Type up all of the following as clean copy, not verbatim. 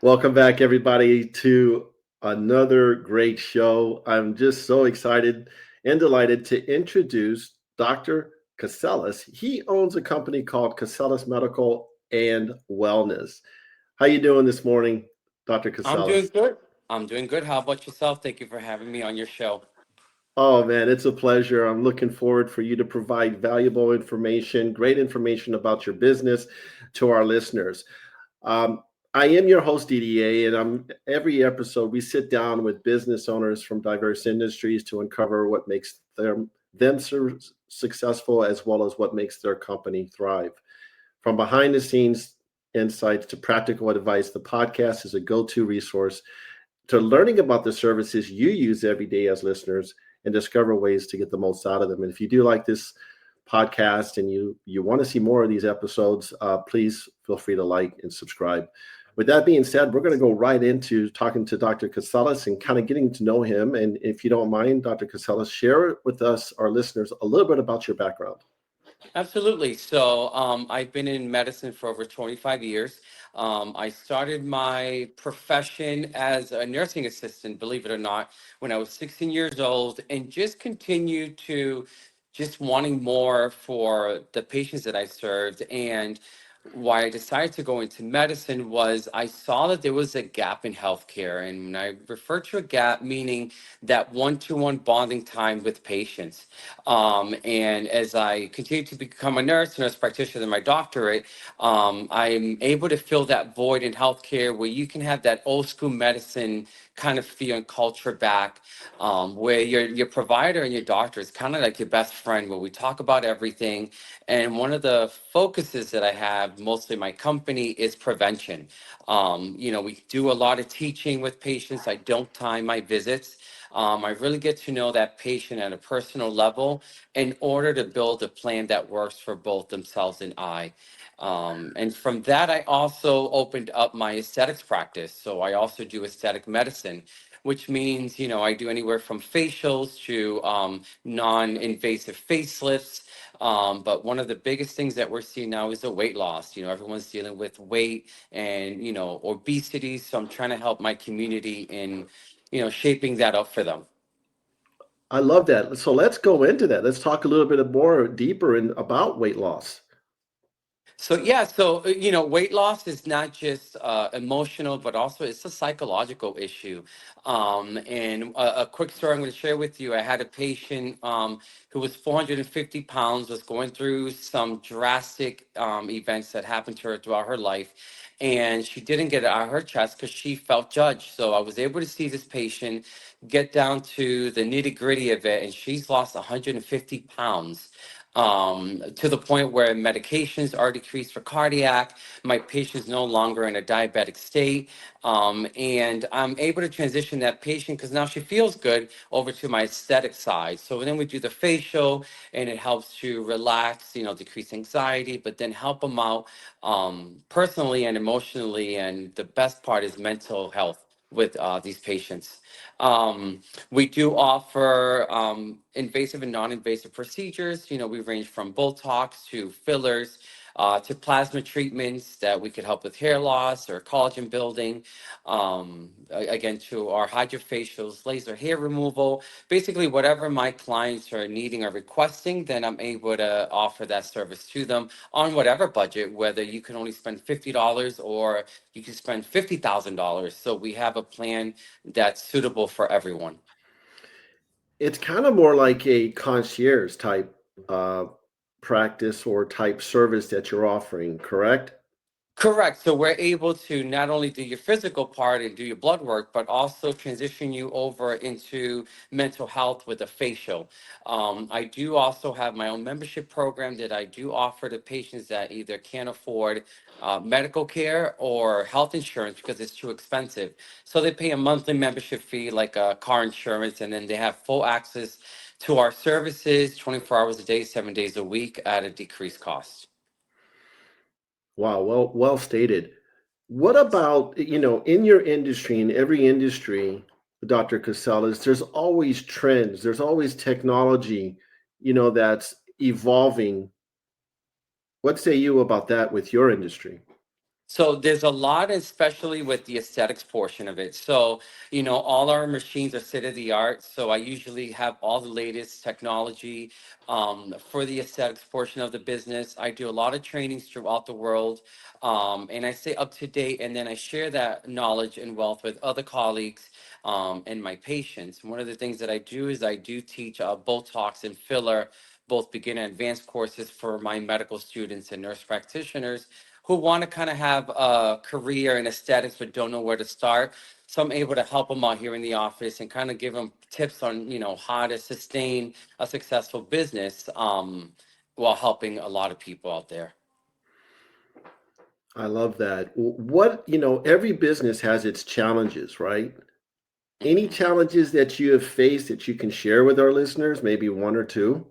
Welcome back, everybody, to another great show. I'm just so excited and delighted to introduce Dr. Casillas. He owns a company called Casillas Medical and Wellness. How you doing this morning, Dr. I'm doing Casillas? good. I'm doing good. How about yourself? Thank you for having me on your show. Oh man, it's a pleasure. I'm looking forward for you to provide valuable information, great information about your business to our listeners. Um, I am your host, DDA, and every episode we sit down with business owners from diverse industries to uncover what makes them successful as well as what makes their company thrive. From behind the scenes insights to practical advice, the podcast is a go-to resource to learning about the services you use every day as listeners and discover ways to get the most out of them. And if you do like this podcast and you want to see more of these episodes, please feel free to like and subscribe. With that being said, we're going to go right into talking to Dr. Casillas and kind of getting to know him. And if you don't mind, Dr. Casillas, share with us, our listeners, a little bit about your background. Absolutely. I've been in medicine for over 25 years. I started my profession as a nursing assistant, believe it or not, when I was 16 years old, and just continued to just wanting more for the patients that I served. And why I decided to go into medicine was I saw that there was a gap in healthcare. And when I refer to a gap, meaning that one-to-one bonding time with patients. And as I continue to become a nurse practitioner, and my doctorate, I'm able to fill that void in healthcare where you can have that old school medicine kind of feel and culture back, where your provider and your doctor is kind of like your best friend, where we talk about everything. And one of the focuses that I have, mostly my company, is prevention. We do a lot of teaching with patients. I don't time my visits. I really get to know that patient at a personal level in order to build a plan that works for both themselves and I. And from that, I also opened up my aesthetics practice. So I also do aesthetic medicine, which means, I do anywhere from facials to non-invasive facelifts. But one of the biggest things that we're seeing now is the weight loss. Everyone's dealing with weight and, obesity. So I'm trying to help my community in, shaping that up for them. I love that. So let's go into that. Let's talk a little bit more deeper about weight loss. Weight loss is not just emotional, but also it's a psychological issue. And a quick story I'm going to share with you. I had a patient who was 450 pounds, was going through some drastic events that happened to her throughout her life. And she didn't get it out of her chest because she felt judged. So I was able to see this patient get down to the nitty gritty of it, and she's lost 150 pounds to the point where medications are decreased for cardiac. My patient's no longer in a diabetic state. And I'm able to transition that patient because now she feels good over to my aesthetic side. So then we do the facial and it helps to relax, decrease anxiety, but then help them out personally and emotionally. And the best part is mental health with these patients. We do offer invasive and non-invasive procedures. We range from Botox to fillers to plasma treatments that we could help with hair loss or collagen building. Again, to our hydrofacials, laser hair removal. Basically, whatever my clients are needing or requesting, then I'm able to offer that service to them on whatever budget, whether you can only spend $50 or you can spend $50,000. So we have a plan that's suitable for everyone. It's kind of more like a concierge type uh, practice or type service that you're offering, correct? Correct. So we're able to not only do your physical part and do your blood work, but also transition you over into mental health with a facial. I do also have my own membership program that I do offer to patients that either can't afford medical care or health insurance because it's too expensive. So they pay a monthly membership fee like car insurance, and then they have full access to our services 24 hours a day, 7 days a week at a decreased cost. Wow, well stated. What about, in your industry, in every industry, Dr. Casellas, there's always trends, there's always technology, that's evolving. What say you about that with your industry? So there's a lot, especially with the aesthetics portion of it. So, all our machines are state of the art. So I usually have all the latest technology for the aesthetics portion of the business. I do a lot of trainings throughout the world, and I stay up to date. And then I share that knowledge and wealth with other colleagues and my patients. One of the things that I do is I do teach Botox and filler, both beginner and advanced courses for my medical students and nurse practitioners who want to kind of have a career in aesthetics but don't know where to start. So I'm able to help them out here in the office and kind of give them tips on, how to sustain a successful business while helping a lot of people out there. I love that. Every business has its challenges, right? Any Mhm. challenges that you have faced that you can share with our listeners, maybe one or two?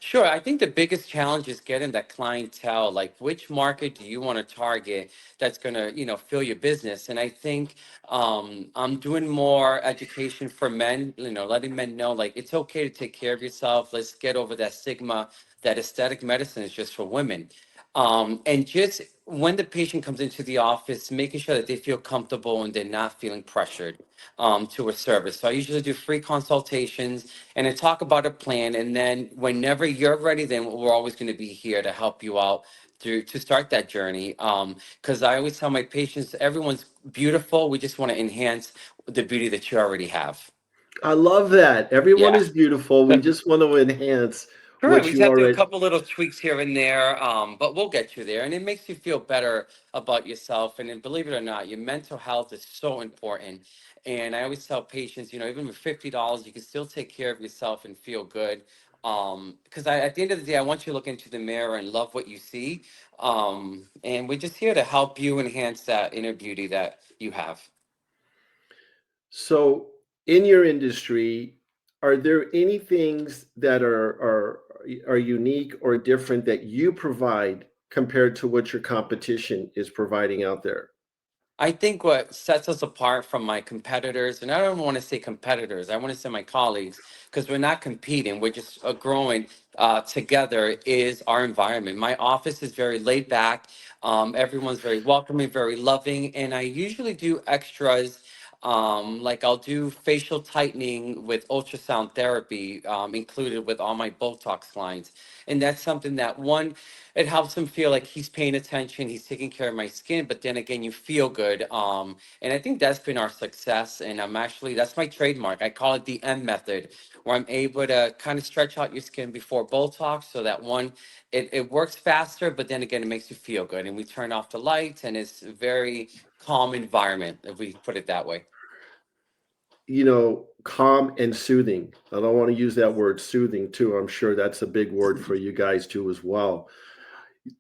Sure. I think the biggest challenge is getting that clientele. Like, which market do you want to target that's going to, fill your business? And I think I'm doing more education for men, letting men know, like, it's okay to take care of yourself. Let's get over that stigma that aesthetic medicine is just for women. And just when the patient comes into the office, making sure that they feel comfortable and they're not feeling pressured to a service. So I usually do free consultations and I talk about a plan. And then whenever you're ready, then we're always going to be here to help you out to start that journey. Because I always tell my patients, everyone's beautiful. We just want to enhance the beauty that you already have. I love that. Everyone Yeah. is beautiful. We just want to enhance Correct. We what just you have to do a already. couple little tweaks here and there, but we'll get you there. And it makes you feel better about yourself. And then, believe it or not, your mental health is so important. And I always tell patients, even with $50, you can still take care of yourself and feel good. Because at the end of the day, I want you to look into the mirror and love what you see. And we're just here to help you enhance that inner beauty that you have. So, in your industry, are there any things that are unique or different that you provide compared to what your competition is providing out there? I think what sets us apart from my competitors, and I don't want to say competitors, I want to say my colleagues, because we're not competing, we're just growing together, is our environment. My office is very laid back. Everyone's very welcoming, very loving, and I usually do extras. Like I'll do facial tightening with ultrasound therapy included with all my Botox clients. And that's something that one, it helps him feel like he's paying attention, he's taking care of my skin, but then again, you feel good. And I think that's been our success. And I'm actually, that's my trademark. I call it the M method, where I'm able to kind of stretch out your skin before Botox so that one, it works faster, but then again, it makes you feel good. And we turn off the lights and it's a very calm environment, if we put it that way. Calm and soothing. I don't want to use that word soothing too. I'm sure that's a big word for you guys too as well.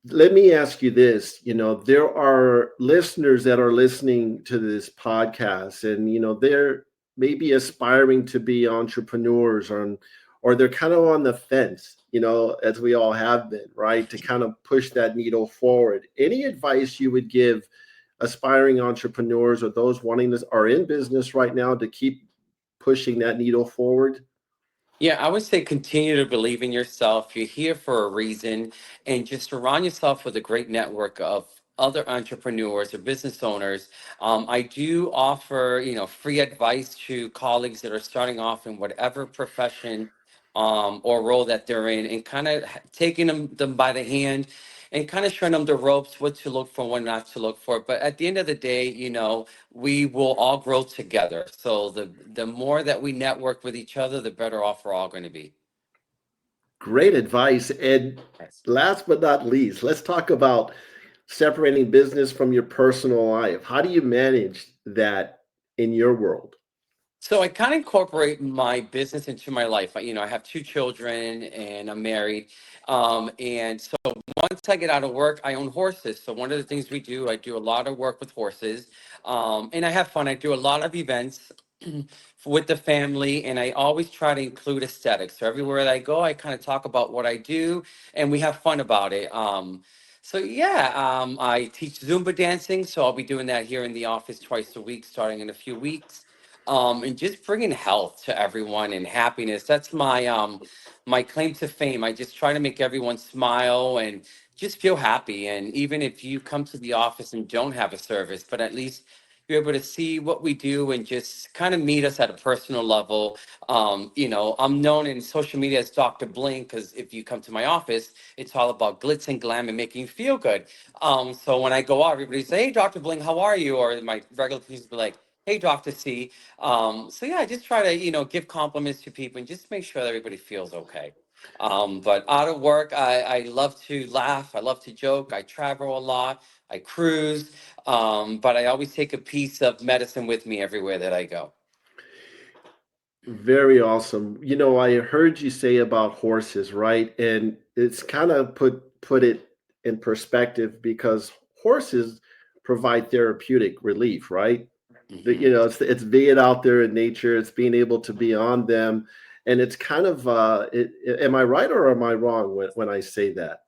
Let me ask you this. There are listeners that are listening to this podcast and they're maybe aspiring to be entrepreneurs or they're kind of on the fence, as we all have been, right? To kind of push that needle forward. Any advice you would give aspiring entrepreneurs or those wanting this are in business right now to keep pushing that needle forward? Yeah, I would say continue to believe in yourself. You're here for a reason, and just surround yourself with a great network of other entrepreneurs or business owners. I do offer, free advice to colleagues that are starting off in whatever profession or role that they're in, and kind of taking them by the hand and kind of showing them the ropes, what to look for, what not to look for. But at the end of the day, we will all grow together. So the more that we network with each other, the better off we're all going to be. Great advice. And Yes. last but not least, let's talk about separating business from your personal life. How do you manage that in your world? So I kind of incorporate my business into my life. I have two children and I'm married. And so once I get out of work, I own horses. So one of the things we do, I do a lot of work with horses. And I have fun. I do a lot of events with the family, and I always try to include aesthetics. So everywhere that I go, I kind of talk about what I do, and we have fun about it. So yeah, I teach Zumba dancing, so I'll be doing that here in the office twice a week, starting in a few weeks. And just bringing health to everyone and happiness. That's my claim to fame. I just try to make everyone smile and just feel happy. And even if you come to the office and don't have a service, but at least you're able to see what we do and just kind of meet us at a personal level. I'm known in social media as Dr. Bling because if you come to my office, it's all about glitz and glam and making you feel good. So when I go out, everybody say, "Hey, Dr. Bling, how are you?" Or my regular people be like, "Hey, Dr. C." So yeah, I just try to give compliments to people and just make sure that everybody feels okay. But out of work, I love to laugh. I love to joke. I travel a lot. I cruise. But I always take a piece of medicine with me everywhere that I go. Very awesome. I heard you say about horses, right? And it's kind of put it in perspective because horses provide therapeutic relief, right? Hmm. It's being out there in nature, it's being able to be on them, and it's kind of am I right or am I wrong when I say that?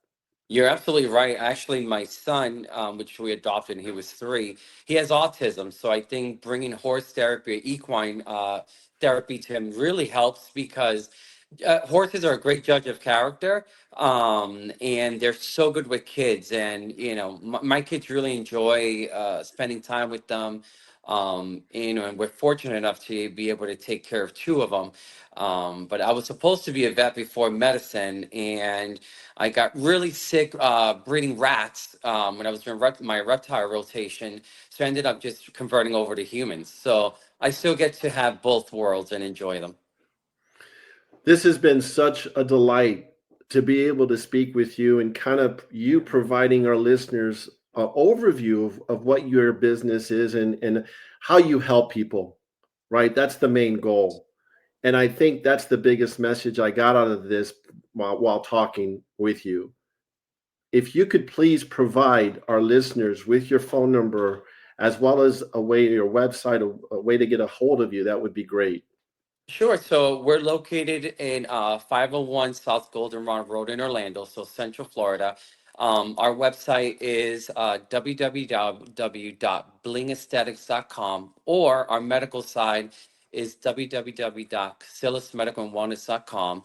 You're absolutely right. Actually, my son, which we adopted, and he was 3, he has autism. So I think bringing horse therapy, equine therapy to him really helps because horses are a great judge of character, and they're so good with kids. And my kids really enjoy spending time with them. And we're fortunate enough to be able to take care of 2 of them. But I was supposed to be a vet before medicine, and I got really sick breeding rats when I was doing my reptile rotation. So I ended up just converting over to humans. So I still get to have both worlds and enjoy them. This has been such a delight to be able to speak with you and kind of you providing our listeners an overview of what your business is and how you help people, right? That's the main goal. And I think that's the biggest message I got out of this while talking with you. If you could please provide our listeners with your phone number as well as your website, a way to get a hold of you, that would be great. Sure. So we're located in 501 South Goldenrod Road in Orlando, so Central Florida. Our website is www.blingaesthetics.com, or our medical side is www.casillasmedicalwellness.com.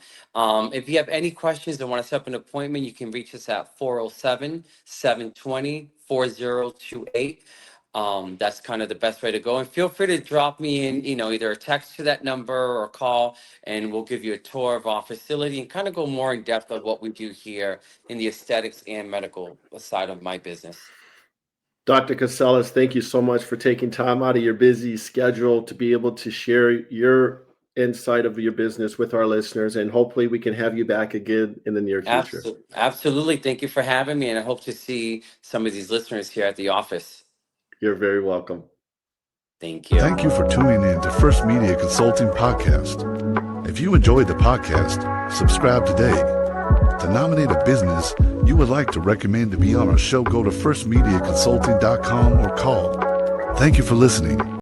If you have any questions and want to set up an appointment, you can reach us at 407-720-4028. That's kind of the best way to go. And feel free to drop me in, either a text to that number or a call, and we'll give you a tour of our facility and kind of go more in depth of what we do here in the aesthetics and medical side of my business. Dr. Casillas, thank you so much for taking time out of your busy schedule to be able to share your insight of your business with our listeners. And hopefully we can have you back again in the near future. Absolutely. Thank you for having me, and I hope to see some of these listeners here at the office. You're very welcome. Thank you. Thank you for tuning in to First Media Consulting Podcast. If you enjoyed the podcast, subscribe today. To nominate a business you would like to recommend to be on our show, go to firstmediaconsulting.com or call. Thank you for listening.